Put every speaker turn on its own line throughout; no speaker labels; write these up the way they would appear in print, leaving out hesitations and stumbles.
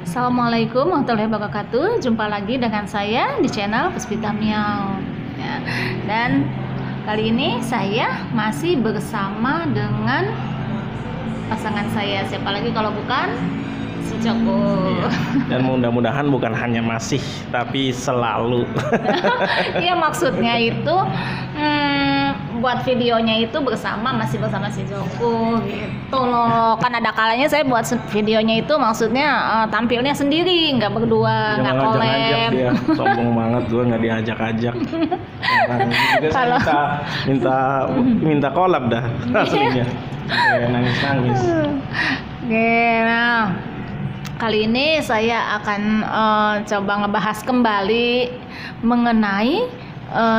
Assalamualaikum warahmatullahi wabarakatuh. Jumpa lagi dengan saya di channel Puspita Miao. Ya. Dan kali ini saya masih bersama dengan pasangan saya. Siapa lagi kalau bukan si Joko.
Iya. Dan mudah-mudahan bukan hanya masih, tapi selalu.
Iya, maksudnya itu buat videonya itu masih bersama si Joko gitu loh. Kan ada kalanya saya buat videonya itu maksudnya tampilnya sendiri, nggak berdua, nggak collab.
Dia sombong banget, gue nggak diajak-ajak. Juga saya minta collab dah aslinya. Kayak nangis-nangis.
Oke, nah kali ini saya akan coba ngebahas kembali mengenai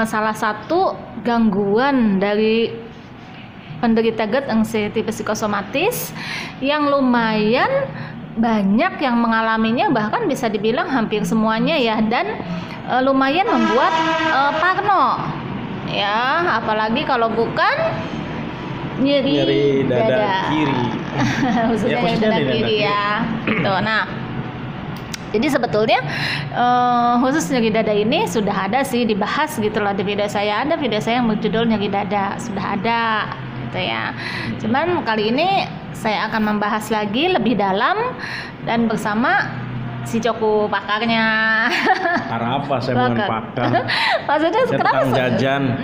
salah satu gangguan dari penderita GERD anxiety psikosomatis yang lumayan banyak yang mengalaminya, bahkan bisa dibilang hampir semuanya ya, dan lumayan membuat parno ya, apalagi kalau bukan nyeri dada
kiri.
khususnya nyeri dada kiri ya gitu. Nah, jadi sebetulnya khusus nyeri dada ini sudah ada sih dibahas gitu loh di video saya. Ada video saya yang berjudul nyeri dada, sudah ada gitu ya. Cuman kali ini saya akan membahas lagi lebih dalam dan bersama si Joko pakarnya.
Para apa saya bukan pakar?
Maksudnya
saya
kenapa
jajan?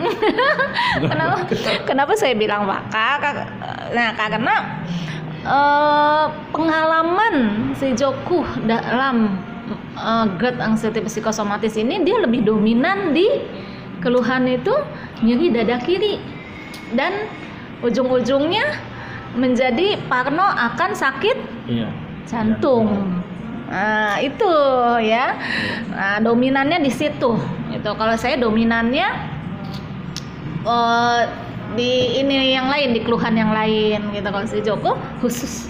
kenapa saya bilang pakar? Nah, karena pengalaman si Joko dalam GERD anxiety psikosomatis ini, dia lebih dominan di keluhan itu nyeri dada kiri, dan ujung-ujungnya menjadi parno akan sakit jantung. Nah, itu ya. Nah, dominannya di situ. Itu kalau saya dominannya di ini yang lain, di keluhan yang lain gitu. Kalau si Joko khusus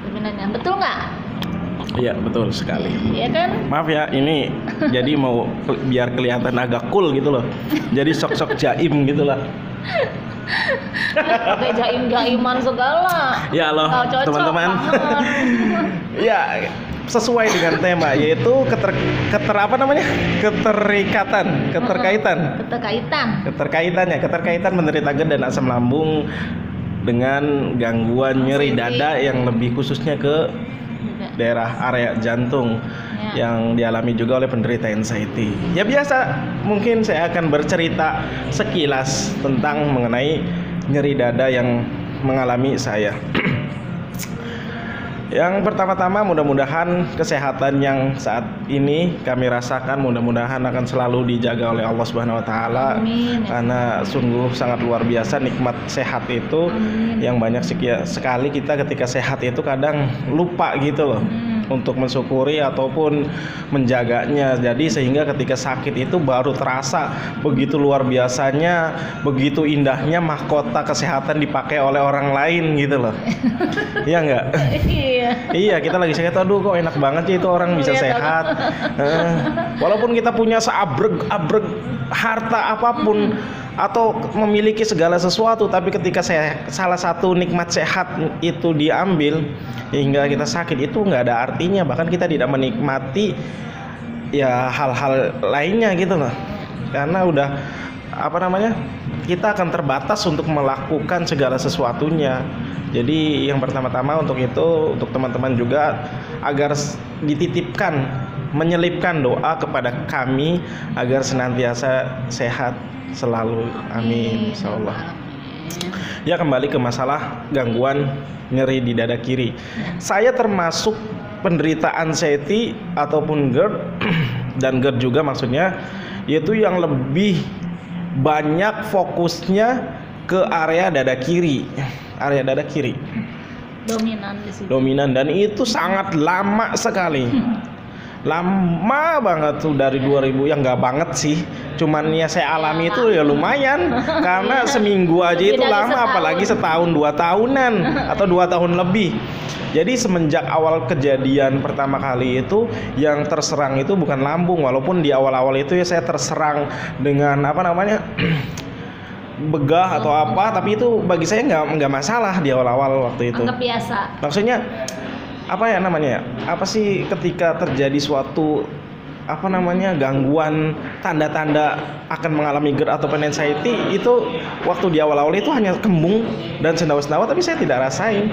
dominannya, betul nggak?
Iya, betul sekali.
Iya kan?
Maaf ya, ini jadi mau biar kelihatan agak cool gitu loh. Jadi sok-sok jaim gitu lah.
Pakai jaim-jaiman segala.
Ya loh, teman-teman. Ya, sesuai dengan tema, yaitu keterkaitan menderita GERD dan asam lambung dengan gangguan nyeri dada yang lebih khususnya ke daerah area jantung yang dialami juga oleh penderita anxiety. Ya, biasa mungkin saya akan bercerita sekilas tentang mengenai nyeri dada yang mengalami saya. Yang pertama-tama, mudah-mudahan kesehatan yang saat ini kami rasakan mudah-mudahan akan selalu dijaga oleh Allah Subhanahu wa taala. Karena sungguh sangat luar biasa nikmat sehat itu.
Amin.
Yang banyak sekali kita ketika sehat itu kadang lupa gitu loh untuk mensyukuri ataupun menjaganya. Jadi sehingga ketika sakit itu baru terasa begitu luar biasanya, begitu indahnya mahkota kesehatan dipakai oleh orang lain gitu loh. Iya enggak? Iya, kita lagi sakit, aduh kok enak banget sih itu orang bisa sehat. Walaupun kita punya seabreg harta apapun atau memiliki segala sesuatu, tapi ketika salah satu nikmat sehat itu diambil hingga kita sakit, itu nggak ada artinya. Bahkan kita tidak menikmati ya hal-hal lainnya gitu loh. Karena udah kita akan terbatas untuk melakukan segala sesuatunya. Jadi yang pertama-tama untuk teman-teman juga agar dititipkan, menyelipkan doa kepada kami agar senantiasa sehat selalu. Amin, insyaallah. Ya, kembali ke masalah gangguan nyeri di dada kiri. Saya termasuk penderita anxiety ataupun GERD dan GERD juga maksudnya, yaitu yang lebih banyak fokusnya ke area dada kiri.
Dominan di situ.
Dominan, dan itu sangat lama sekali. Lama banget tuh, dari 2000, ya nggak banget sih, cuman ya saya alami itu ya lumayan. Karena seminggu aja itu lama, apalagi setahun 2 tahunan atau 2 tahun lebih. Jadi semenjak awal kejadian pertama kali itu, yang terserang itu bukan lambung, walaupun di awal-awal itu ya saya terserang dengan begah atau apa, tapi itu bagi saya nggak masalah di awal-awal waktu itu.
Anggap biasa.
Maksudnya apa ya namanya ya? Apa sih ketika terjadi suatu apa namanya gangguan, tanda-tanda akan mengalami GERD atau anxiety itu waktu di awal-awal itu hanya kembung dan sendawa-sendawa, tapi saya tidak rasain,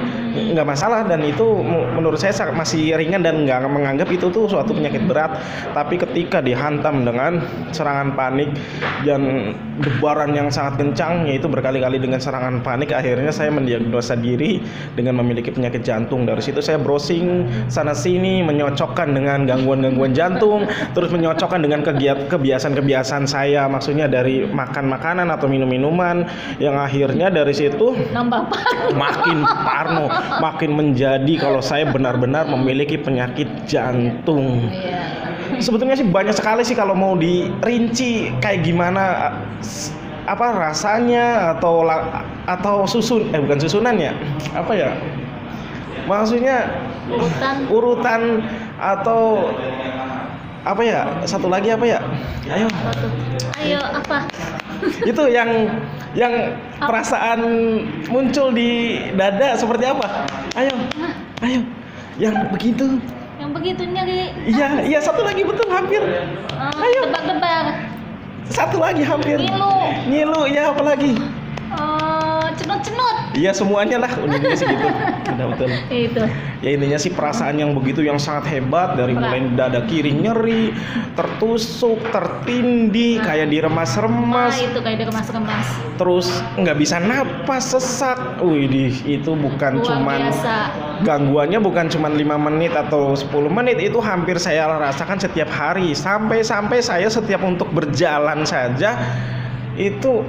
nggak masalah, dan itu menurut saya masih ringan dan nggak menganggap itu tuh suatu penyakit berat. Tapi ketika dihantam dengan serangan panik dan debaran yang sangat kencang, yaitu berkali-kali dengan serangan panik, akhirnya saya mendiagnosa diri dengan memiliki penyakit jantung. Dari situ saya browsing sana sini, menyocokkan dengan gangguan-gangguan jantung, terus menyocokkan dengan kebiasaan-kebiasaan saya, maksudnya dari makan makanan atau minum minuman, yang akhirnya dari situ
Nambah
makin parno, makin menjadi kalau saya benar-benar memiliki penyakit jantung. Sebetulnya sih banyak sekali sih kalau mau dirinci kayak gimana apa rasanya atau bukan susunan ya, apa ya, maksudnya urutan atau apa ya, satu lagi apa ya, ayo apa itu yang perasaan muncul di dada seperti apa, ayo yang begitu
nyeri.
Iya satu lagi, betul, hampir. Ayo
Tebak-tebak.
satu lagi hampir. Ngilu ya, apa lagi?
Cenut-cenut.
Iya semuanya lah, intinya sih gitu. Udah betul.
Itu.
Ya intinya sih perasaan yang begitu yang sangat hebat, dari mulai dada kiri nyeri, tertusuk, tertindih, kayak diremas-remas.
Itu kayak diremas-remas.
Terus nggak bisa napas, sesak. Wih, itu bukan cuman gangguannya bukan cuman 5 menit atau 10 menit, itu hampir saya rasakan setiap hari. Sampai saya setiap untuk berjalan saja itu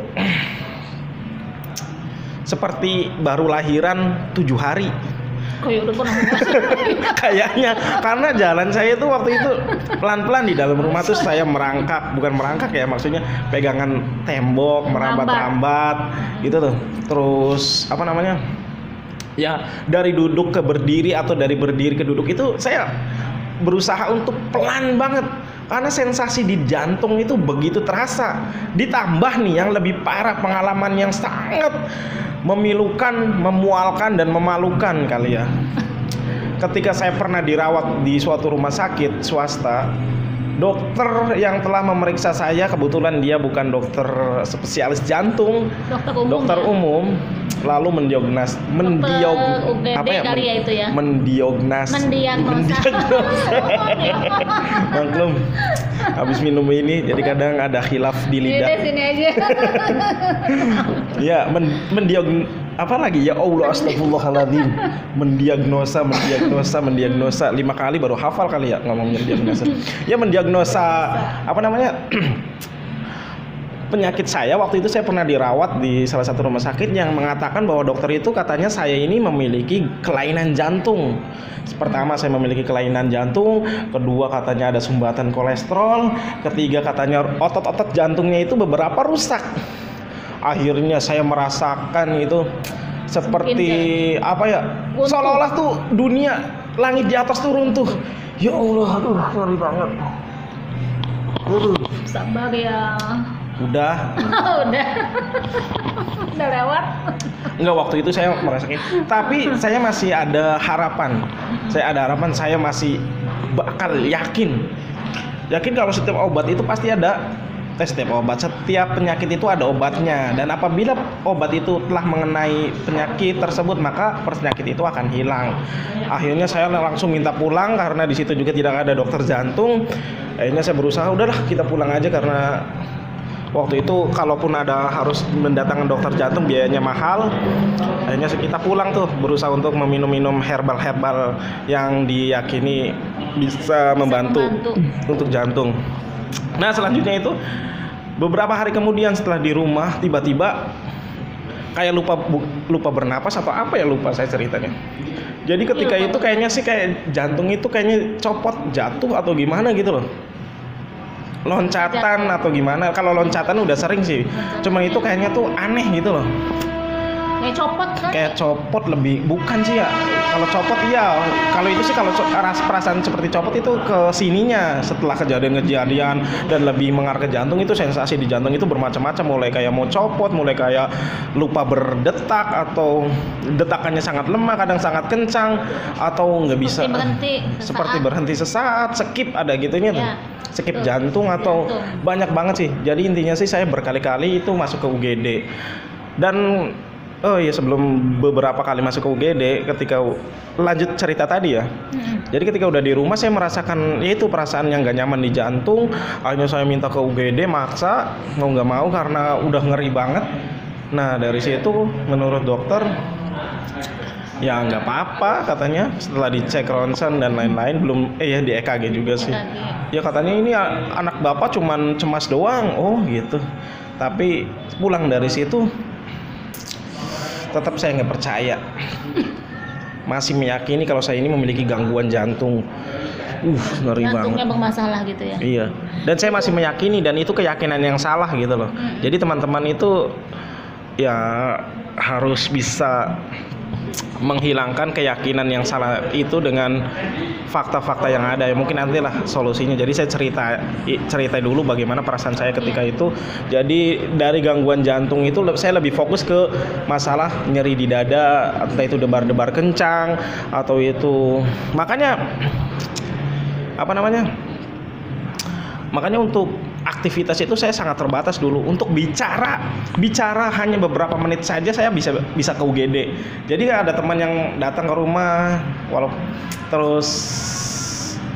seperti baru lahiran 7 hari. Kayaknya karena jalan saya itu waktu itu pelan-pelan di dalam rumah tuh saya bukan merangkak ya, maksudnya pegangan tembok, merambat-rambat gitu tuh. Terus apa namanya? Ya, dari duduk ke berdiri atau dari berdiri ke duduk itu saya berusaha untuk pelan banget. Karena sensasi di jantung itu begitu terasa. Ditambah nih yang lebih parah, pengalaman yang sangat memilukan, memualkan, dan memalukan kali ya. Ketika saya pernah dirawat di suatu rumah sakit swasta, dokter yang telah memeriksa saya, kebetulan dia bukan dokter spesialis jantung, dokter umum, lalu mendiagnosa maklum habis minum ini jadi kadang ada khilaf di lidah.
Sini aja.
Ya, apa lagi ya, Allah astagfirullahaladzim, mendiagnosa 5 kali baru hafal kali ya ngomongnya diagnosa. Ya, mendiagnosa apa namanya penyakit saya. Waktu itu saya pernah dirawat di salah satu rumah sakit yang mengatakan bahwa dokter itu katanya saya ini memiliki kelainan jantung. Pertama, saya memiliki kelainan jantung, kedua katanya ada sumbatan kolesterol, ketiga katanya otot-otot jantungnya itu beberapa rusak. Akhirnya saya merasakan itu seperti apa ya, seolah-olah tuh dunia, langit di atas tuh runtuh. Ya Allah, aduh, ngeri banget.
Sabar ya.
Udah lewat. Enggak, waktu itu saya merasakan, tapi saya masih ada harapan. Saya masih bakal yakin kalau setiap obat itu pasti ada. Setiap penyakit itu ada obatnya, dan apabila obat itu telah mengenai penyakit tersebut, maka penyakit itu akan hilang. Akhirnya saya langsung minta pulang karena di situ juga tidak ada dokter jantung. Akhirnya saya berusaha, udahlah kita pulang aja, karena waktu itu kalaupun ada harus mendatangkan dokter jantung biayanya mahal. Akhirnya kita pulang tuh, berusaha untuk meminum herbal yang diyakini bisa membantu untuk jantung. Nah, selanjutnya itu beberapa hari kemudian setelah di rumah, tiba-tiba kayak lupa bernapas atau apa ya, lupa saya ceritanya. Jadi ketika itu kayaknya sih kayak jantung itu kayaknya copot, jatuh atau gimana gitu loh. Loncatan atau gimana. Kalau loncatan udah sering sih, cuman itu kayaknya tuh aneh gitu loh.
Kayak copot kan?
Kayak copot lebih, bukan sih ya. Kalau copot iya, kalau itu sih kalau perasaan seperti copot itu ke sininya setelah kejadian-kejadian dan lebih mengarah ke jantung, itu sensasi di jantung itu bermacam-macam, mulai kayak mau copot, mulai kayak lupa berdetak atau detakannya sangat lemah, kadang sangat kencang atau nggak bisa seperti berhenti sesaat, skip ada gitunya tuh.
Ya.
Skip jantung atau banyak banget sih. Jadi intinya sih saya berkali-kali itu masuk ke UGD. Dan oh iya, sebelum beberapa kali masuk ke UGD, ketika lanjut cerita tadi ya. Jadi ketika udah di rumah saya merasakan yaitu perasaan yang gak nyaman di jantung. Akhirnya saya minta ke UGD, maksa, mau nggak mau karena udah ngeri banget. Nah dari situ menurut dokter ya nggak apa-apa katanya, setelah dicek ronsen dan lain-lain, belum ya di EKG juga sih. Ya katanya ini anak bapak cuman cemas doang. Oh gitu. Tapi pulang dari situ tetap saya nggak percaya, masih meyakini kalau saya ini memiliki gangguan jantung. Ngeri banget.
Jantungnya bermasalah gitu ya.
Iya. Dan saya masih meyakini, dan itu keyakinan yang salah gitu loh. Jadi teman-teman itu ya harus bisa menghilangkan keyakinan yang salah itu dengan fakta-fakta yang ada. Ya mungkin nantilah solusinya. Jadi saya cerita dulu bagaimana perasaan saya ketika itu. Jadi dari gangguan jantung itu saya lebih fokus ke masalah nyeri di dada, entah itu debar-debar kencang atau itu makanya untuk aktivitas itu saya sangat terbatas dulu. Untuk bicara hanya beberapa menit saja saya bisa ke UGD. Jadi ada teman yang datang ke rumah, terus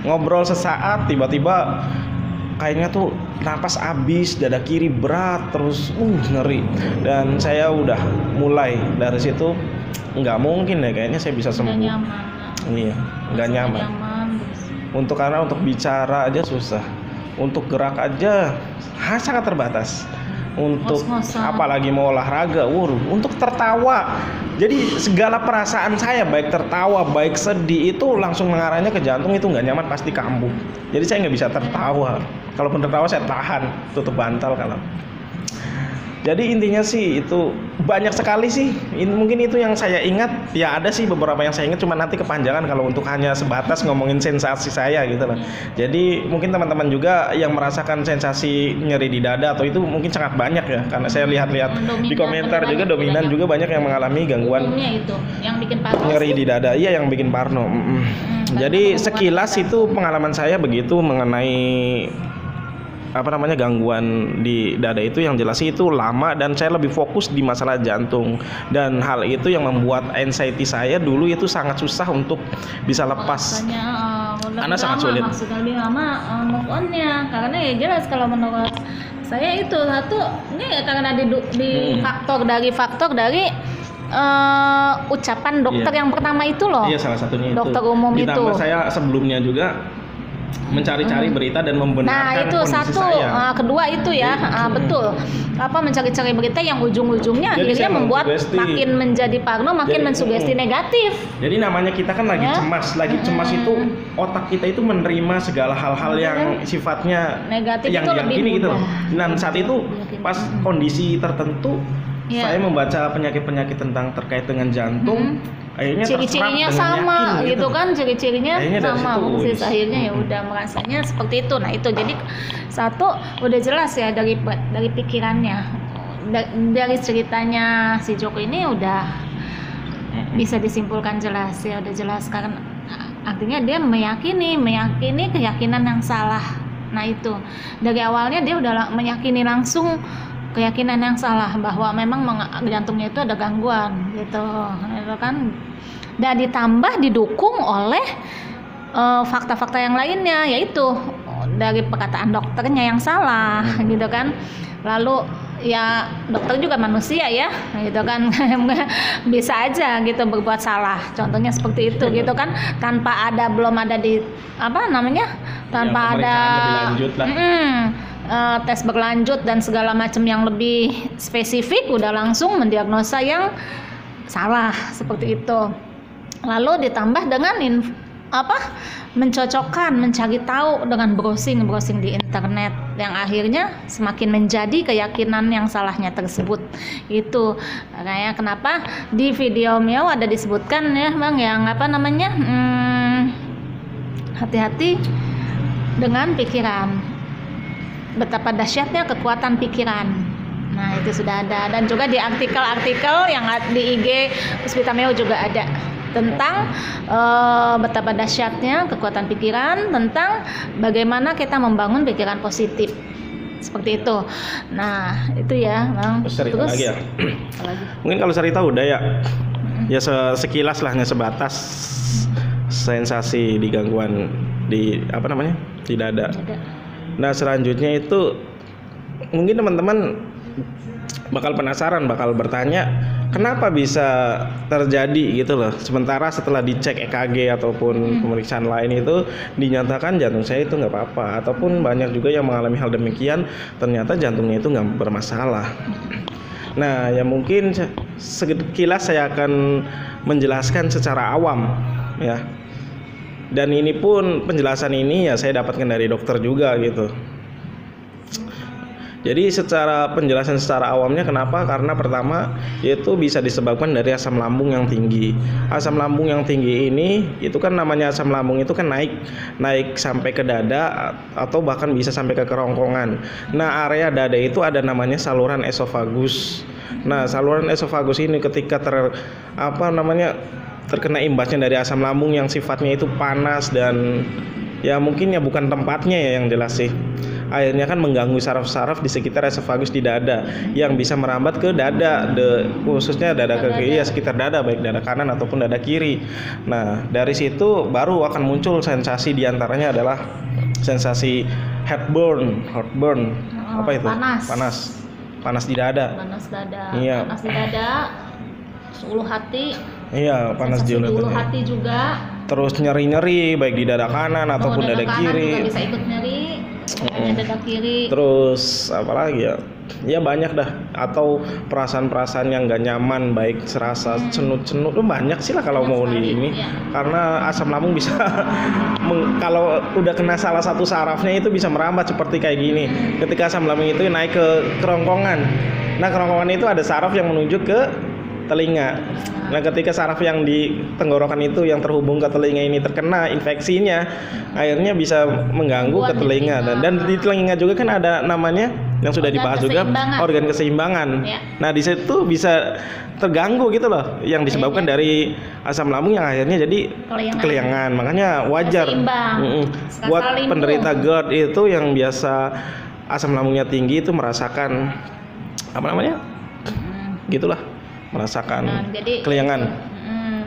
ngobrol sesaat, tiba-tiba kayaknya tuh napas habis, dada kiri berat, terus ngeri. Dan saya udah mulai dari situ nggak mungkin deh kayaknya saya bisa sembuh. Iya, nggak nyaman. Karena untuk bicara aja susah. Untuk gerak aja sangat terbatas. Untuk apalagi mau olahraga, untuk tertawa. Jadi segala perasaan saya, baik tertawa, baik sedih, itu langsung mengarahnya ke jantung, itu nggak nyaman, pasti kambuh. Jadi saya nggak bisa tertawa. Kalaupun tertawa saya tahan, tutup bantal kalau. Jadi intinya sih itu banyak sekali sih. Mungkin itu yang saya ingat. Ya ada sih beberapa yang saya ingat, cuma nanti kepanjangan kalau untuk hanya sebatas ngomongin sensasi saya gitu loh. Jadi mungkin teman-teman juga yang merasakan sensasi nyeri di dada atau itu mungkin sangat banyak ya. Karena saya lihat-lihat di komentar juga dominan juga banyak yang mengalami gangguan
itu yang bikin parno
nyeri di dada. Iya, yang bikin parno. Jadi sekilas itu pengalaman saya begitu mengenai gangguan di dada itu. Yang jelas itu lama dan saya lebih fokus di masalah jantung, dan hal itu yang membuat anxiety saya dulu itu sangat susah untuk bisa lepas. Karena sangat sulit.
Maksudnya lebih lama move on-nya, karena ya jelas kalau menurut saya itu satu ini karena di faktor dari ucapan dokter yang pertama itu loh.
Iya, salah satunya
dokter
itu.
Umum
ditambah
itu.
Saya sebelumnya juga mencari-cari berita dan membenarkan
itu
kondisi
satu,
saya.
Kedua itu ya, betul. Mencari-cari berita yang ujung-ujungnya akhirnya membuat makin menjadi parno, makin mensugesti negatif.
Jadi namanya kita kan lagi cemas, cemas itu otak kita itu menerima segala hal-hal yang sifatnya
negatif,
yang diyakini gitu. Dan saat itu pas kondisi tertentu saya membaca penyakit-penyakit terkait dengan jantung. Akhirnya
ciri-cirinya sama gitu kan, ciri-cirinya sama persis. Akhirnya ya udah merasanya seperti itu. Nah itu jadi satu udah jelas ya dari pikirannya, dari ceritanya si Joko ini udah bisa disimpulkan jelas ya, udah jelas karena artinya dia meyakini keyakinan yang salah. Nah itu dari awalnya dia udah meyakini langsung keyakinan yang salah bahwa memang jantungnya itu ada gangguan gitu kan, dan ditambah didukung oleh fakta-fakta yang lainnya, yaitu dari perkataan dokternya yang salah gitu kan. Lalu ya dokter juga manusia ya gitu kan, bisa aja gitu berbuat salah, contohnya seperti itu gitu kan, tanpa ada tes berlanjut dan segala macam yang lebih spesifik, udah langsung mendiagnosa yang salah seperti itu. Lalu ditambah dengan mencocokkan, mencari tahu dengan browsing di internet, yang akhirnya semakin menjadi keyakinan yang salahnya tersebut. Itu makanya kenapa di video Miao ada disebutkan ya Bang, yang hati-hati dengan pikiran, betapa dahsyatnya kekuatan pikiran. Nah itu sudah ada, dan juga di artikel-artikel yang di IG Puspita Miao juga ada tentang betapa dahsyatnya kekuatan pikiran, tentang bagaimana kita membangun pikiran positif seperti itu. Nah itu ya Bang.
Terus lagi ya. Mungkin kalau cerita udah ya, ya sekilas lah, hanya sebatas sensasi di gangguan di di dada. Nah selanjutnya itu mungkin teman-teman bakal penasaran, bakal bertanya kenapa bisa terjadi gitu loh, sementara setelah dicek EKG ataupun pemeriksaan lain itu dinyatakan jantung saya itu nggak apa-apa, ataupun banyak juga yang mengalami hal demikian ternyata jantungnya itu nggak bermasalah. Nah ya mungkin sekilas saya akan menjelaskan secara awam ya, dan ini pun penjelasan ini ya saya dapatkan dari dokter juga gitu. Jadi secara penjelasan secara awamnya kenapa? Karena pertama itu bisa disebabkan dari asam lambung yang tinggi. Asam lambung yang tinggi ini itu kan namanya asam lambung itu kan naik sampai ke dada atau bahkan bisa sampai ke kerongkongan. Nah area dada itu ada namanya saluran esofagus. Nah saluran esofagus ini ketika terkena imbasnya dari asam lambung yang sifatnya itu panas dan ya mungkin ya bukan tempatnya ya yang jelas sih, akhirnya kan mengganggu saraf-saraf di sekitar esofagus di dada yang bisa merambat ke dada, khususnya dada ke kiri ya, sekitar dada, baik dada kanan ataupun dada kiri. Nah dari situ baru akan muncul sensasi, diantaranya adalah sensasi heartburn, apa itu? Panas di dada. Iya.
Panas di dada, ulu hati.
Iya, panas di
ulu hati juga.
Terus nyeri-nyeri baik di dada kanan ataupun dada kiri.
Juga bisa ikut nyeri. Dada kiri.
Terus apa lagi ya? Ya banyak dah, atau perasaan-perasaan yang gak nyaman, baik serasa cenut-cenut tuh banyak sih lah kalau mau di ini ya. Karena asam lambung bisa kalau udah kena salah satu sarafnya itu bisa merambat seperti kayak gini. Ketika asam lambung itu naik ke kerongkongan. Nah kerongkongan itu ada saraf yang menuju ke telinga. Nah ketika saraf yang di tenggorokan itu yang terhubung ke telinga ini terkena infeksinya, akhirnya bisa mengganggu ke telinga. Dan di telinga juga kan ada namanya yang sudah dibahas juga, organ keseimbangan. Ya. Nah di situ bisa terganggu gitu loh, yang disebabkan dari asam lambung yang akhirnya jadi kelingan. Makanya wajar buat penderita GERD itu yang biasa asam lambungnya tinggi itu merasakan gitulah, merasakan kelingan.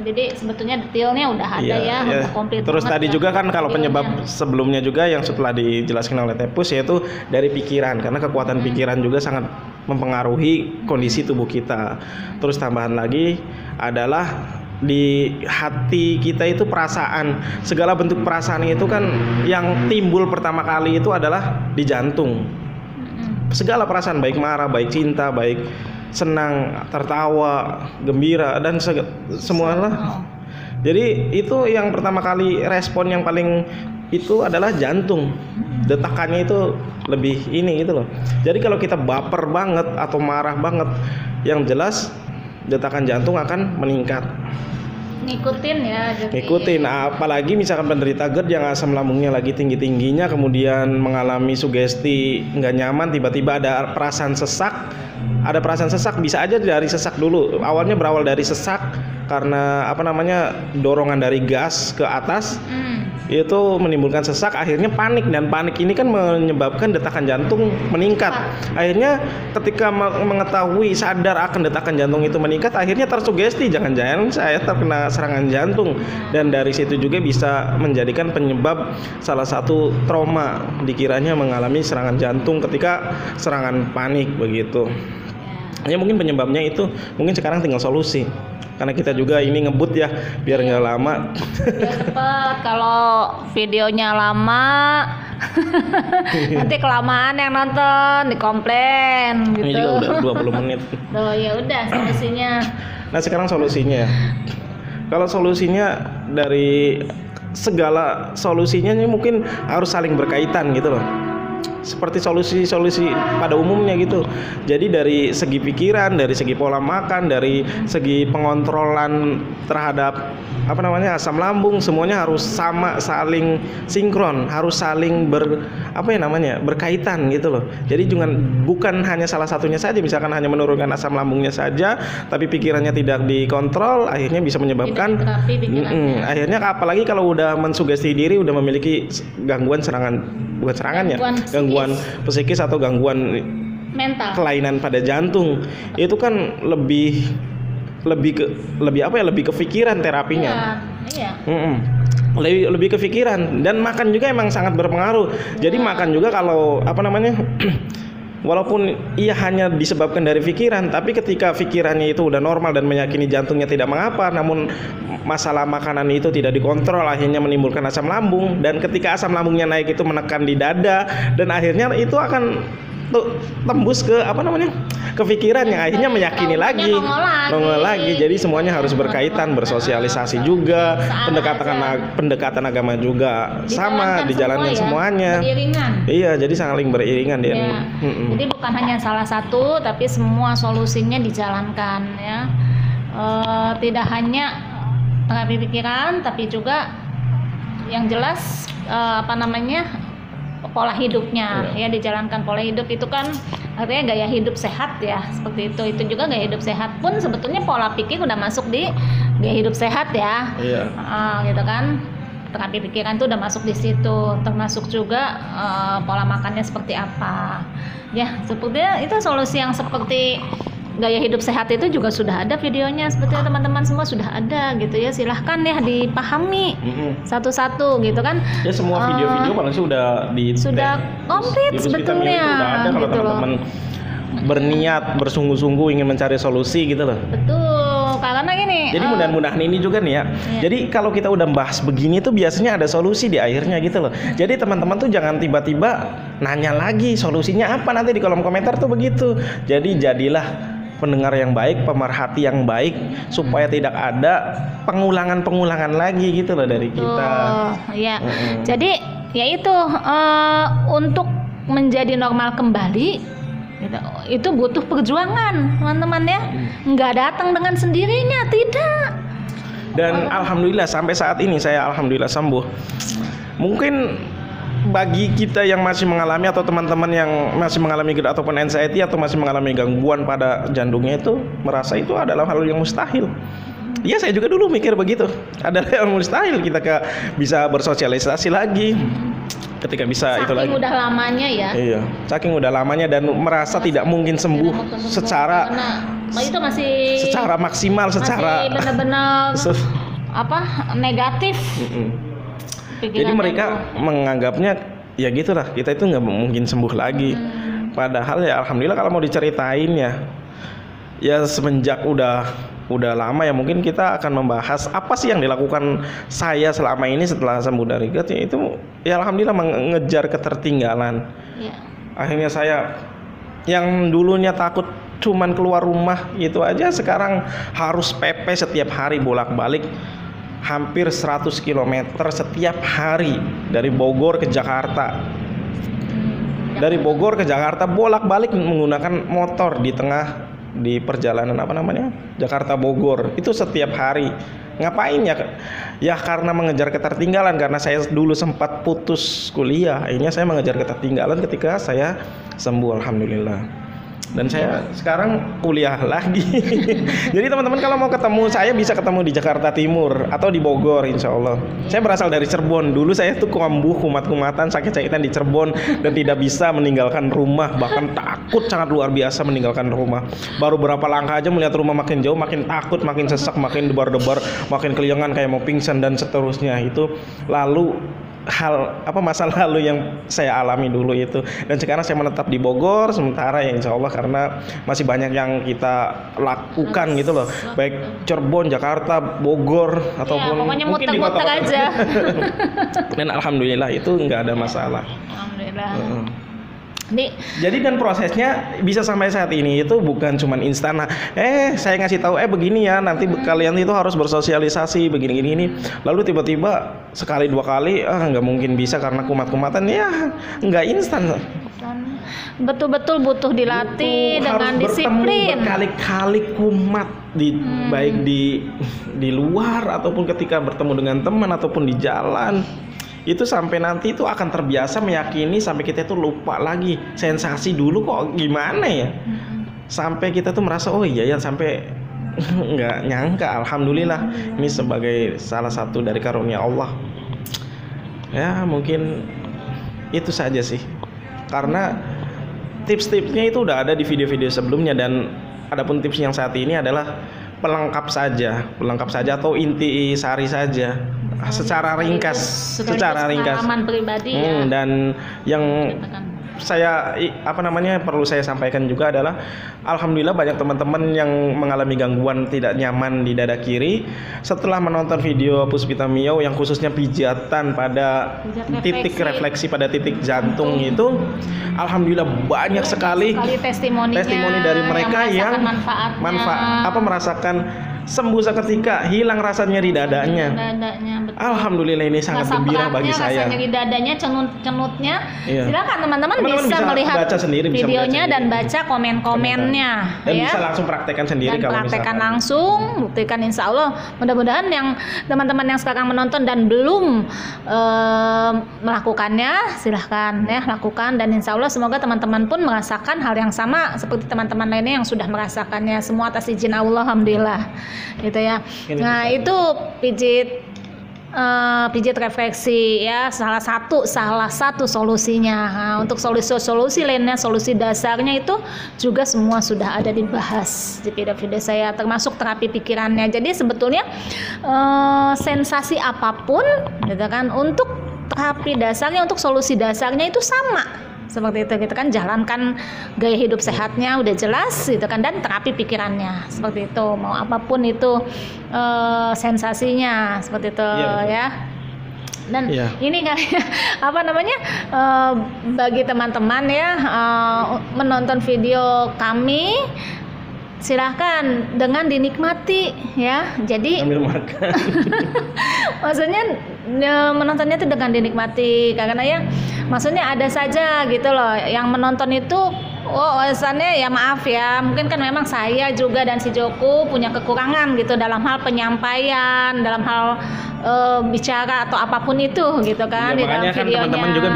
Jadi sebetulnya detailnya udah ada komplit.
Terus tadi juga kan kalau penyebab sebelumnya juga yang setelah dijelaskan oleh Tepus, yaitu dari pikiran, karena kekuatan pikiran juga sangat mempengaruhi kondisi tubuh kita. Terus tambahan lagi adalah di hati kita itu perasaan, segala bentuk perasaan itu kan yang timbul pertama kali itu adalah di jantung. Segala perasaan, baik marah, baik cinta, baik senang, tertawa, gembira, dan semualah. Jadi itu yang pertama kali respon yang paling itu adalah jantung. Detakannya itu lebih ini gitu loh. Jadi kalau kita baper banget atau marah banget, yang jelas detakan jantung akan meningkat. Ngikutin, apalagi misalkan penderita GERD yang asam lambungnya lagi tinggi-tingginya, kemudian mengalami sugesti nggak nyaman, tiba-tiba ada perasaan sesak. Bisa aja dari sesak dulu. Awalnya berawal dari sesak karena dorongan dari gas ke atas. Itu menimbulkan sesak, akhirnya panik, dan panik ini kan menyebabkan detakan jantung meningkat. Akhirnya ketika mengetahui, sadar akan detakan jantung itu meningkat, akhirnya tersugesti, jangan-jangan saya terkena serangan jantung, dan dari situ juga bisa menjadikan penyebab salah satu trauma, dikiranya mengalami serangan jantung ketika serangan panik begitu. Ya mungkin penyebabnya itu, mungkin sekarang tinggal solusi. Karena kita juga ini ngebut ya, biar nggak lama.
Biar cepet. Kalau videonya lama, nanti kelamaan yang nonton, dikomplain gitu.
Ini juga udah 20 menit.
Oh ya udah solusinya.
Nah sekarang solusinya. Kalau solusinya dari segala solusinya ini mungkin harus saling berkaitan gitu loh. Seperti solusi-solusi pada umumnya gitu. Jadi dari segi pikiran, dari segi pola makan, dari segi pengontrolan terhadap asam lambung, semuanya harus sama, saling sinkron, harus saling berkaitan gitu loh. Jadi bukan hanya salah satunya saja, misalkan hanya menurunkan asam lambungnya saja, tapi pikirannya tidak dikontrol, akhirnya bisa menyebabkan akhirnya apalagi kalau udah mensugesti diri, udah memiliki gangguan gangguan psikis atau gangguan
mental,
kelainan pada jantung, itu kan lebih ke pikiran terapinya.
Iya.
Lebih ke pikiran, dan makan juga emang sangat berpengaruh. Jadi makan juga kalau walaupun ia hanya disebabkan dari pikiran, tapi ketika pikirannya itu udah normal dan meyakini jantungnya tidak mengapa, namun masalah makanan itu tidak dikontrol, akhirnya menimbulkan asam lambung, dan ketika asam lambungnya naik itu menekan di dada, dan akhirnya itu akan tembus ke ke pikiran yang akhirnya meyakini lagi, nongol lagi. Jadi semuanya harus berkaitan, bersosialisasi juga, pendekatan agama juga sama dijalankan semuanya. Iya, jadi saling beriringan dia.
Ya. Jadi bukan hanya salah satu, tapi semua solusinya dijalankan ya. Tidak hanya terapi pikiran, tapi juga yang jelas pola hidupnya ya, dijalankan pola hidup itu kan artinya gaya hidup sehat ya, seperti itu juga gaya hidup sehat pun sebetulnya pola pikir udah masuk di gaya hidup sehat ya. Gitu kan, terapi pikiran itu udah masuk di situ, termasuk juga pola makannya seperti apa ya, sepertinya itu solusi yang seperti gaya hidup sehat itu juga sudah ada videonya, sepertinya teman-teman semua sudah ada gitu ya, silahkan ya dipahami satu-satu gitu kan.
Ya semua video-video paling sudah
komplit sebetulnya.
Udah ada kalau
gitu
teman-teman berniat bersungguh-sungguh ingin mencari solusi gitu loh.
Betul, karena gini.
Jadi mudah-mudahan ini juga nih ya. Jadi kalau kita udah bahas begini tuh biasanya ada solusi di akhirnya gitu loh. Jadi teman-teman tuh jangan tiba-tiba nanya lagi solusinya apa nanti di kolom komentar tuh begitu. Jadi jadilah pendengar yang baik, pemerhati yang baik, supaya tidak ada pengulangan lagi gitu loh dari kita.
Ya. Jadi yaitu untuk menjadi normal kembali gitu, itu butuh perjuangan teman-teman ya. Nggak datang dengan sendirinya, tidak.
Dan alhamdulillah sampai saat ini saya alhamdulillah sembuh. Mungkin bagi kita yang masih mengalami atau teman-teman yang masih mengalami GERD ataupun anxiety atau masih mengalami gangguan pada jantungnya itu merasa itu adalah hal yang mustahil. Iya, saya juga dulu mikir begitu. Adalah yang mustahil kita bisa bersosialisasi lagi. Ketika bisa
saking
itu lagi.
Saking udah lamanya ya.
Iya, saking udah lamanya dan merasa tidak mungkin sembuh secara
itu masih
secara maksimal, secara
benar-benar negatif.
Jadi mereka menganggapnya ya gitulah, kita itu nggak mungkin sembuh lagi. Padahal ya alhamdulillah kalau mau diceritain ya semenjak udah lama ya, mungkin kita akan membahas apa sih yang dilakukan saya selama ini setelah sembuh dari GERD, itu ya alhamdulillah mengejar ketertinggalan. Akhirnya saya yang dulunya takut cuman keluar rumah itu aja, sekarang harus PP setiap hari bolak-balik hampir 100 km setiap hari dari Bogor ke Jakarta. Dari Bogor ke Jakarta bolak-balik menggunakan motor di perjalanan Jakarta Bogor itu setiap hari. Ngapain ya? Ya karena mengejar ketertinggalan, karena saya dulu sempat putus kuliah. Akhirnya saya mengejar ketertinggalan ketika saya sembuh alhamdulillah. Dan saya sekarang kuliah lagi. Jadi teman-teman kalau mau ketemu saya bisa ketemu di Jakarta Timur atau di Bogor insya Allah. Saya berasal dari Cirebon. Dulu saya tuh kambuh, kumat-kumatan, sakit-sakitan di Cirebon dan tidak bisa meninggalkan rumah. Bahkan takut sangat luar biasa meninggalkan rumah. Baru berapa langkah aja melihat rumah makin jauh, makin takut, makin sesak, makin debar-debar, makin keliangan kayak mau pingsan dan seterusnya. Itu lalu masa lalu yang saya alami dulu itu. Dan sekarang saya menetap di Bogor sementara ya insya Allah, karena masih banyak yang kita lakukan gitu loh, baik Cirebon, Jakarta, Bogor ataupun
pokoknya
mungkin di
muter-muter aja.
Dan alhamdulillah itu nggak ada masalah.
Alhamdulillah.
Jadi dan prosesnya bisa sampai saat ini itu bukan cuman instan. Nah, saya ngasih tahu begini ya, nanti kalian itu harus bersosialisasi begini gini. Lalu tiba-tiba sekali 2 kali nggak mungkin bisa karena kumat-kumatan ya, nggak instan.
Betul-betul butuh dilatih dengan disiplin.
Berkali-kali kumat baik di luar ataupun ketika bertemu dengan teman ataupun di jalan. Itu sampai nanti itu akan terbiasa meyakini sampai kita itu lupa lagi sensasi dulu kok gimana ya, sampai kita tuh merasa oh iya ya, sampai nggak nyangka. Alhamdulillah ini sebagai salah satu dari karunia Allah ya. Mungkin itu saja sih, karena tips-tipsnya itu udah ada di video-video sebelumnya, dan adapun tips yang saat ini adalah pelengkap saja atau inti sari saja secara ringkas,
pengalaman pribadi ya.
Dan yang saya perlu saya sampaikan juga adalah alhamdulillah banyak teman-teman yang mengalami gangguan tidak nyaman di dada kiri setelah menonton video Puspita Miyau yang khususnya pijatan pada titik refleksi pada titik jantung itu. Alhamdulillah banyak sekali testimoni dari mereka yang merasakan sembuh seketika, hilang rasa nyeri dadanya.
Betul.
Alhamdulillah, ini sangat gembira bagi saya.
Rasa nyeri dadanya, cenut-cenutnya. Iya. Silakan teman-teman bisa melihat
baca sendiri,
videonya dan baca komen-komennya.
Dan bisa langsung praktekkan sendiri.
Dan praktekkan langsung, buktikan insya Allah. Mudah-mudahan yang teman-teman yang sekarang menonton dan belum melakukannya, silahkan ya lakukan. Dan insya Allah semoga teman-teman pun merasakan hal yang sama seperti teman-teman lainnya yang sudah merasakannya. Semua atas izin Allah, alhamdulillah. Gitu ya. Nah, itu pijit refleksi ya, salah satu solusinya. Nah, untuk solusi lainnya, solusi dasarnya itu juga semua sudah ada dibahas di video-video saya, termasuk terapi pikirannya. Jadi sebetulnya sensasi apapun gitu kan, untuk terapi dasarnya, untuk solusi dasarnya itu sama. Seperti itu gitu kan, jalankan gaya hidup sehatnya udah jelas gitu kan, dan terapi pikirannya seperti itu, mau apapun itu sensasinya seperti itu ya. Dan ini kayaknya bagi teman-teman ya menonton video kami, silahkan dengan dinikmati ya. Jadi
ambil makan.
Maksudnya menontonnya itu dengan dinikmati, karena ya maksudnya ada saja gitu loh yang menonton itu alasannya ya maaf ya, mungkin kan memang saya juga dan si Joko punya kekurangan gitu dalam hal penyampaian, dalam hal bicara atau apapun itu gitu kan.
Ya, makanya kan teman-teman juga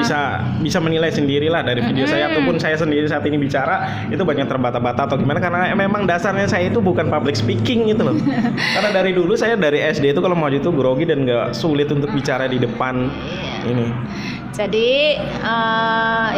bisa menilai sendiri lah dari video saya, ataupun saya sendiri saat ini bicara itu banyak terbata-bata atau gimana, karena memang dasarnya saya itu bukan public speaking gitu loh. Karena dari dulu saya dari SD itu kalau mau itu grogi dan nggak sulit untuk bicara di depan ini.
Jadi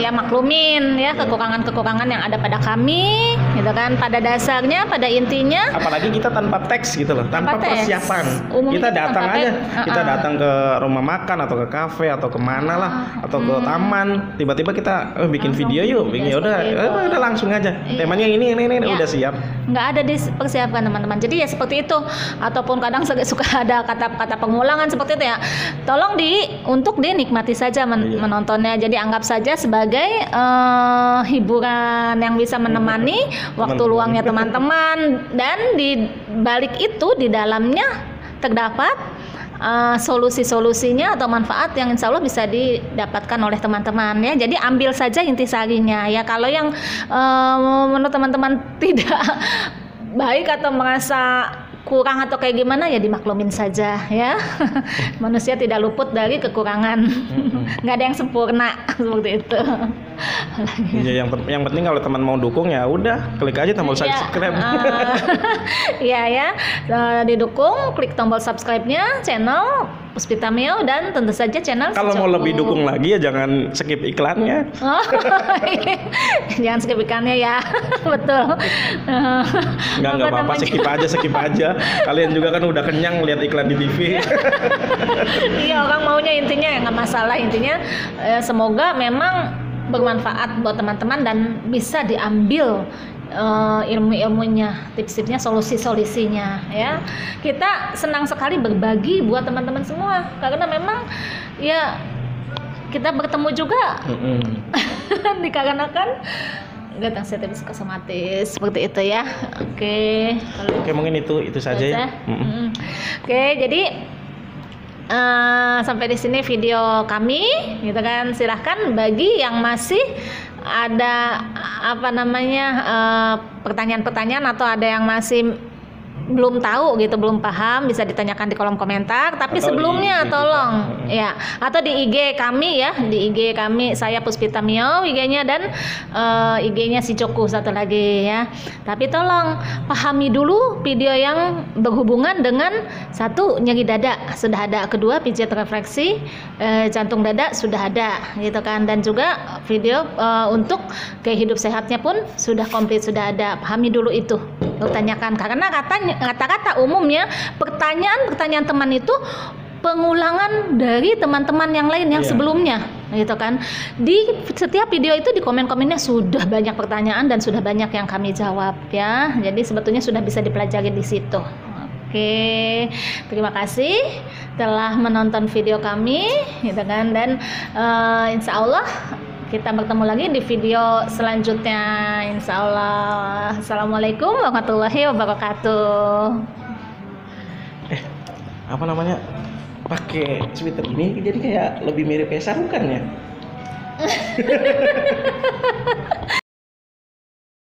ya maklumin ya kekurangan-kekurangan yang ada pada kami gitu kan, pada dasarnya, pada intinya.
Apalagi kita tanpa teks gitu loh, tanpa persiapan. Kita datang aja, kita datang ke rumah makan atau ke kafe atau kemana lah, atau ke taman, tiba-tiba kita bikin video yuk, udah langsung aja. Temanya ini ya, udah siap.
Nggak ada dipersiapkan teman-teman. Jadi ya seperti itu. Ataupun kadang suka ada kata-kata pengulangan seperti itu ya. Tolong untuk dinikmati saja menontonnya. Jadi anggap saja sebagai hiburan yang bisa menemani waktu luangnya teman-teman, dan di balik itu di dalamnya terdapat solusi-solusinya atau manfaat yang insya Allah bisa didapatkan oleh teman-teman ya. Jadi ambil saja intisarinya ya. Kalau yang menurut teman-teman tidak baik atau merasa kurang atau kayak gimana ya dimaklumin saja ya. Manusia tidak luput dari kekurangan. Nggak ada yang sempurna seperti itu.
Ya, yang penting kalau teman mau dukung ya udah klik aja tombol subscribe.
Iya didukung, klik tombol subscribe-nya channel Puspita Miyau, dan tentu saja channel
kalau mau lebih dukung lagi ya jangan skip iklannya.
Jangan skip iklannya ya. Betul.
Nggak apa-apa, skip aja. Kalian juga kan udah kenyang lihat iklan di TV.
Iya, orang maunya intinya ya nggak masalah, intinya semoga memang bermanfaat buat teman-teman dan bisa diambil ilmu-ilmunya, tips-tipsnya, solusi-solusinya ya. Kita senang sekali berbagi buat teman-teman semua, karena memang ya kita bertemu juga dikarenakan GERD yang sensitif psikosomatis seperti itu ya. Oke.
Oke, mungkin itu saja ya.
Oke, jadi sampai di sini video kami, gitu kan. Silahkan bagi yang masih ada pertanyaan-pertanyaan atau ada yang masih belum tahu gitu, belum paham, bisa ditanyakan di kolom komentar. Tapi
atau
sebelumnya tolong ya, atau di IG kami ya, di IG kami saya Puspita Mio IG-nya, dan IG-nya si Joko satu lagi ya. Tapi tolong pahami dulu video yang berhubungan dengan satu, nyeri dada sudah ada, kedua pijat refleksi jantung dada sudah ada gitu kan, dan juga video untuk gaya hidup sehatnya pun sudah komplit, sudah ada. Pahami dulu itu, bertanyakan, karena kata-kata umumnya pertanyaan teman itu pengulangan dari teman-teman yang lain yang sebelumnya gitu kan. Di setiap video itu di komen-komennya sudah banyak pertanyaan dan sudah banyak yang kami jawab ya. Jadi sebetulnya sudah bisa dipelajari di situ. Oke, terima kasih telah menonton video kami gitu kan, dan insya Allah kita bertemu lagi di video selanjutnya, insya Allah. Assalamualaikum warahmatullahi wabarakatuh.
Apa namanya? Pakai sweater ini jadi kayak lebih mirip kayak sarukan ya.